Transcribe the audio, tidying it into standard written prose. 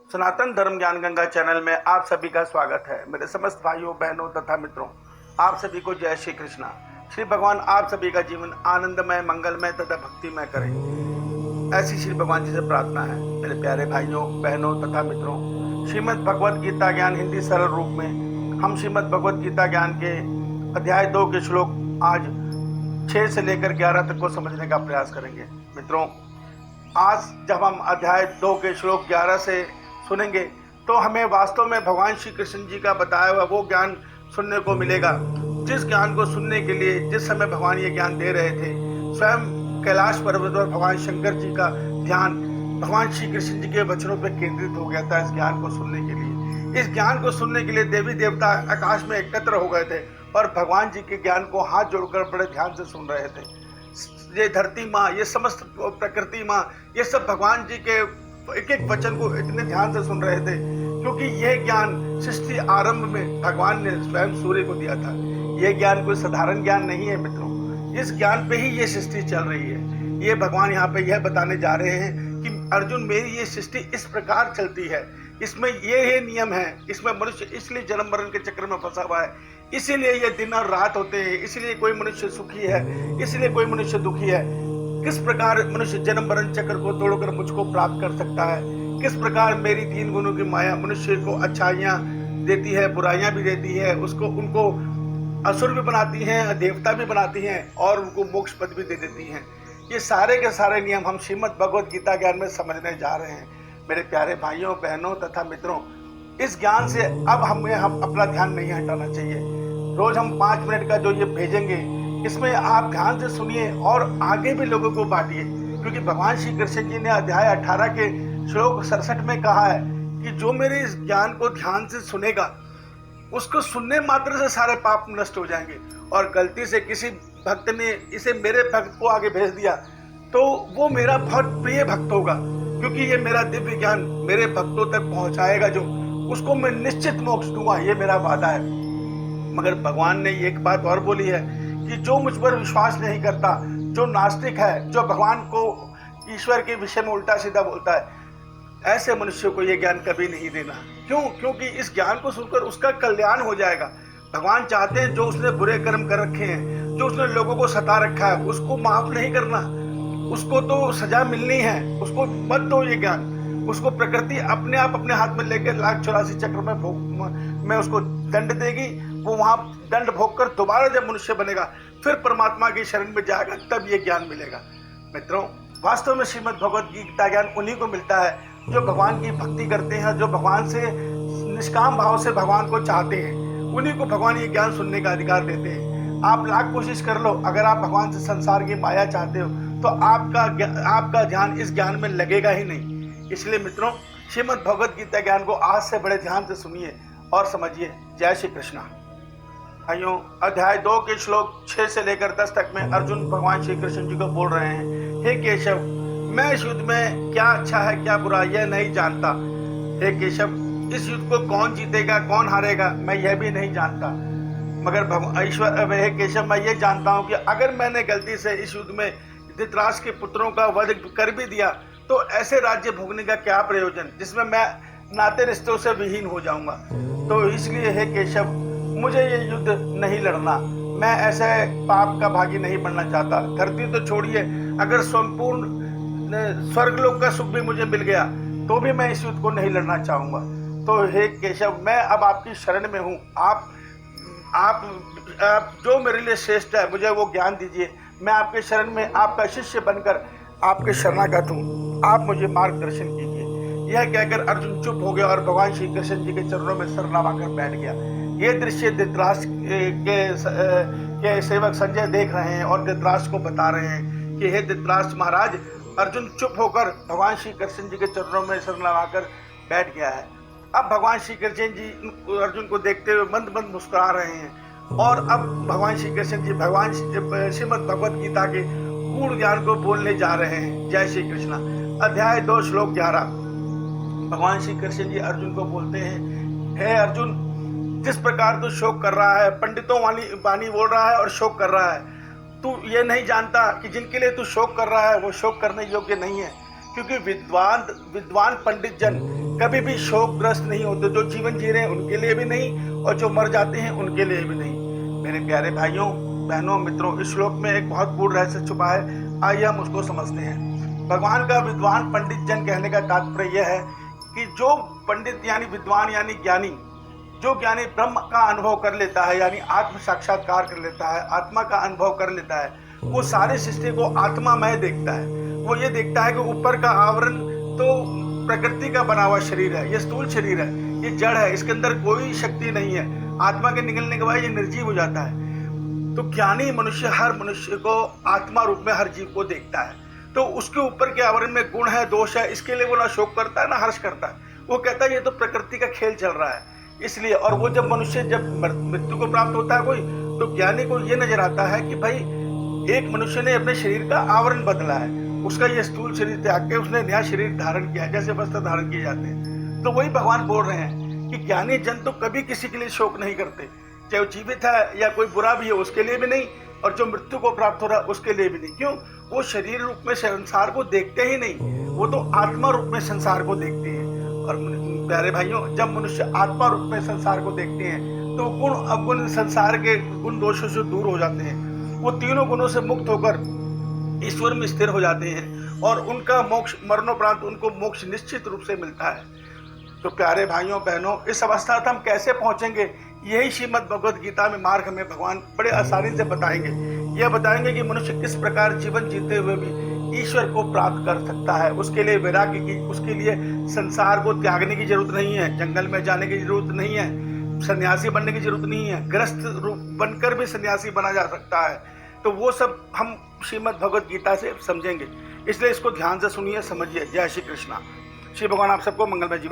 सनातन धर्म ज्ञान गंगा चैनल में आप सभी का स्वागत है। मेरे समस्त भाइयों बहनों तथा मित्रों, आप सभी को जय श्री कृष्णा। श्री भगवान आप सभी का जीवन आनंदमय, मंगलमय तथा भक्तिमय करें, ऐसी श्री भगवान जी से प्रार्थना है। मेरे प्यारे भाइयों बहनों तथा मित्रों, श्रीमद् भगवद गीता ज्ञान हिंदी सरल रूप में हम श्रीमद् भगवद गीता ज्ञान के अध्याय 2 के श्लोक आज 6 से लेकर 11 तक को समझने का प्रयास करेंगे। मित्रों, आज जब हम अध्याय 2 के श्लोक 11 से सुनेंगे तो हमें वास्तव में भगवान श्री कृष्ण जी का बताया हुआ वो ज्ञान सुनने को मिलेगा, जिस ज्ञान को सुनने के लिए जिस समय भगवान ये ज्ञान दे रहे थे, स्वयं कैलाश पर्वत पर भगवान शंकर जी का ध्यान भगवान श्री कृष्ण जी के वचनों पर केंद्रित हो गया था। इस ज्ञान को सुनने के लिए, इस ज्ञान को सुनने के लिए देवी देवता आकाश में एकत्र हो गए थे और भगवान जी के ज्ञान को हाथ जोड़कर बड़े ध्यान से सुन रहे थे। ये धरती माँ, ये समस्त प्रकृति माँ, ये सब भगवान जी के एक एक वचन को इतने ध्यान से सुन रहे थे, क्योंकि यह ज्ञान सृष्टि आरंभ में भगवान ने स्वयं सूर्य को दिया था। यह ज्ञान कोई साधारण ज्ञान नहीं है मित्रों, इस ज्ञान पे ही ये सृष्टि चल रही है। ये भगवान यहाँ पे यह बताने जा रहे हैं कि अर्जुन, मेरी ये सृष्टि इस प्रकार चलती है, इसमें ये नियम है, इसमें मनुष्य इसलिए जन्म मरण के चक्र में फंसा हुआ है, इसीलिए ये दिन और रात होते हैं, इसलिए कोई मनुष्य सुखी है, इसलिए कोई मनुष्य दुखी है। किस प्रकार मनुष्य जन्म मरण चक्र को तोड़कर मुझको प्राप्त कर सकता है, किस प्रकार मेरी 3 गुणों की माया मनुष्य को अच्छाइयाँ देती है, बुराइयाँ भी देती है, उनको असुर भी बनाती हैं, देवता भी बनाती हैं और उनको मोक्ष पद भी दे देती हैं। ये सारे के सारे नियम हम श्रीमद् भगवद गीता ज्ञान में समझने जा रहे हैं। मेरे प्यारे भाइयों बहनों तथा मित्रों, इस ज्ञान से अब हम अपना ध्यान नहीं हटाना चाहिए। रोज हम 5 मिनट का जो ये भेजेंगे, इसमें आप ध्यान से सुनिए और आगे भी लोगों को बांटिए, क्योंकि भगवान श्री कृष्ण जी ने अध्याय 18 के श्लोक 67 में कहा है कि जो मेरे इस ज्ञान को ध्यान से सुनेगा, उसको सुनने मात्र से सारे पाप नष्ट हो जाएंगे। और गलती से किसी भक्त ने इसे मेरे भक्त को आगे भेज दिया तो वो मेरा बहुत प्रिय भक्त होगा, क्योंकि ये मेरा दिव्य ज्ञान मेरे भक्तों तक पहुंचाएगा, जो उसको मैं निश्चित मोक्ष दूंगा, ये मेरा वादा है। मगर भगवान ने एक बात और बोली है कि जो मुझ पर विश्वास नहीं करता, जो नास्तिक है, जो भगवान को ईश्वर के विषय में उल्टा सीधा बोलता है, ऐसे मनुष्य को यह ज्ञान कभी नहीं देना। क्यों? क्योंकि इस ज्ञान को सुनकर उसका कल्याण हो जाएगा। भगवान चाहते हैं जो उसने बुरे कर्म कर रखे हैं, जो उसने लोगों को सता रखा है, उसको माफ नहीं करना, उसको तो सजा मिलनी है, उसको मत दो ये ज्ञान। उसको प्रकृति अपने आप अपने हाथ में लेकर 1,84 चक्र में उसको दंड देगी। वो वहां दंड भोग कर दोबारा जब मनुष्य बनेगा, फिर परमात्मा की शरण में जाएगा, तब ये ज्ञान मिलेगा। मित्रों, वास्तव में श्रीमद् भगवद गीता ज्ञान उन्हीं को मिलता है जो भगवान की भक्ति करते हैं, जो भगवान से निष्काम भाव से भगवान को चाहते हैं। उन्हीं को भगवान ये ज्ञान सुनने का अधिकार देते हैं। आप लाख कोशिश कर लो, अगर आप भगवान से संसार की माया चाहते हो तो आपका ध्यान इस ज्ञान में लगेगा ही नहीं। इसलिए मित्रों, श्रीमद् भगवद गीता ज्ञान को आज से बड़े ध्यान से सुनिए और समझिए। जय श्री कृष्णा। भाइयों, अध्याय 2 के श्लोक 6 से लेकर 10 तक में अर्जुन भगवान श्री कृष्ण जी को बोल रहे हैं, हे केशव, मैं इस युद्ध में क्या अच्छा है क्या बुरा यह नहीं जानता। हे केशव, इस युद्ध को कौन जीतेगा कौन हारेगा मैं यह भी नहीं जानता। मगर ईश्वर, हे केशव, मैं ये जानता हूँ कि अगर मैंने गलती से इस युद्ध में धृतराष्ट्र के पुत्रों का वध कर भी दिया तो ऐसे राज्य भोगने का क्या प्रयोजन, जिसमें मैं नाते रिश्तों से विहीन हो जाऊंगा। तो इसलिए हे केशव, मुझे ये युद्ध नहीं लड़ना, मैं ऐसे पाप का भागी नहीं बनना चाहता। धरती तो छोड़िए, अगर संपूर्ण स्वर्गलोक का सुख भी मुझे मिल गया तो भी मैं इस युद्ध को नहीं लड़ना चाहूँगा। तो हे केशव, मैं अब आपकी शरण में हूँ। आप जो मेरे लिए श्रेष्ठ है, मुझे वो ज्ञान दीजिए। मैं आपके शरण में आपका शिष्य बनकर आपके शरणागत हूँ, आप मुझे मार्गदर्शन कीजिए। यह कहकर अर्जुन चुप हो गया और भगवान श्री कृष्ण जी के चरणों में सर नवाकर बैठ गया। ये दृश्य धृतराष्ट्र के सेवक संजय देख रहे हैं और धृतराष्ट्र को बता रहे हैं कि हे धृतराष्ट्र महाराज, अर्जुन चुप होकर भगवान श्री कृष्ण जी के चरणों में सर नवाकर बैठ गया है। अब भगवान श्री कृष्ण जी अर्जुन को देखते हुए मंद मंद मुस्कुरा रहे हैं और अब भगवान श्री कृष्ण जी श्रीमद् भगवद गीता के पूर्ण ज्ञान को बोलने जा रहे हैं। जय श्री कृष्णा। अध्याय 2 श्लोक 11। भगवान श्री कृष्ण जी अर्जुन को बोलते हैं, हे अर्जुन, जिस प्रकार तू शोक कर रहा है, पंडितों वाणी बोल रहा है और शोक कर रहा है, तू ये नहीं जानता कि जिनके लिए तू शोक कर रहा है वो शोक करने योग्य नहीं है। क्योंकि विद्वान पंडित जन कभी भी शोकग्रस्त नहीं होते। जो जीवन जी रहे हैं उनके लिए भी नहीं और जो मर जाते हैं उनके लिए भी नहीं। मेरे प्यारे भाइयों बहनों मित्रों, इस श्लोक में एक बहुत गूढ़ रहस्य छुपा है। आइए हम उसको समझते हैं। भगवान का विद्वान पंडित जन कहने का तात्पर्य यह है कि जो पंडित यानी विद्वान यानी ज्ञानी, जो ज्ञानी ब्रह्म का अनुभव कर लेता है यानी आत्म साक्षात्कार कर लेता है, आत्मा का अनुभव कर लेता है, वो सारे सृष्टि को आत्मामय देखता है। वो ये देखता है कि ऊपर का आवरण तो प्रकृति का बना हुआ शरीर है, ये स्थूल शरीर है, ये जड़ है, इसके अंदर कोई शक्ति नहीं है। आत्मा के निकलने के बाद ये निर्जीव हो जाता है। तो ज्ञानी मनुष्य हर मनुष्य को आत्मा रूप में हर जीव को देखता है। तो उसके ऊपर के आवरण में गुण है, दोष है, इसके लिए वो ना शोक करता है ना हर्ष करता है। वो कहता है ये तो प्रकृति का खेल चल रहा है, इसलिए। और वो जब मनुष्य जब मृत्यु को प्राप्त होता है कोई, तो ज्ञानी को ये नजर आता है कि भाई एक मनुष्य ने अपने शरीर का आवरण बदला है, उसका ये स्थूल शरीर त्याग के उसने नया शरीर धारण किया, जैसे वस्त्र धारण किए जाते हैं। तो वही भगवान बोल रहे हैं कि ज्ञानी जन तो कभी किसी के लिए शोक नहीं करते, चाहे वो जीवित है या कोई बुरा भी है उसके लिए भी नहीं, और जो मृत्यु को प्राप्त हो रहा है उसके लिए भी नहीं। क्यों? वो शरीर रूप में संसार को देखते ही नहीं, वो तो आत्मा रूप में संसार को देखते हैं। और प्यारे भाइयों, जब मनुष्य आत्मा रूप में संसार को देखते हैं तो गुण अवगुण संसार के गुण दोषों से दूर हो जाते हैं। वो तीनों गुणों से मुक्त होकर ईश्वर में स्थिर हो जाते हैं और उनका मोक्ष मरणोपरांत उनको मोक्ष निश्चित रूप से मिलता है। तो प्यारे भाइयों बहनों, इस अवस्था तक हम कैसे पहुंचेंगे, यही श्रीमद् भगवद गीता में मार्ग हमें भगवान बड़े आसानी से बताएंगे। यह बताएंगे कि मनुष्य किस प्रकार जीवन जीते हुए भी ईश्वर को प्राप्त कर सकता है। उसके लिए वैराग्य की, उसके लिए संसार को त्यागने की जरूरत नहीं है, जंगल में जाने की जरूरत नहीं है, सन्यासी बनने की जरूरत नहीं है, ग्रस्त रूप बनकर भी सन्यासी बना जा सकता है। तो वो सब हम श्रीमद् भगवद गीता से समझेंगे, इसलिए इसको ध्यान से सुनिए, समझिए। जय श्री कृष्णा। श्री भगवान आप सबको मंगलमय जीवन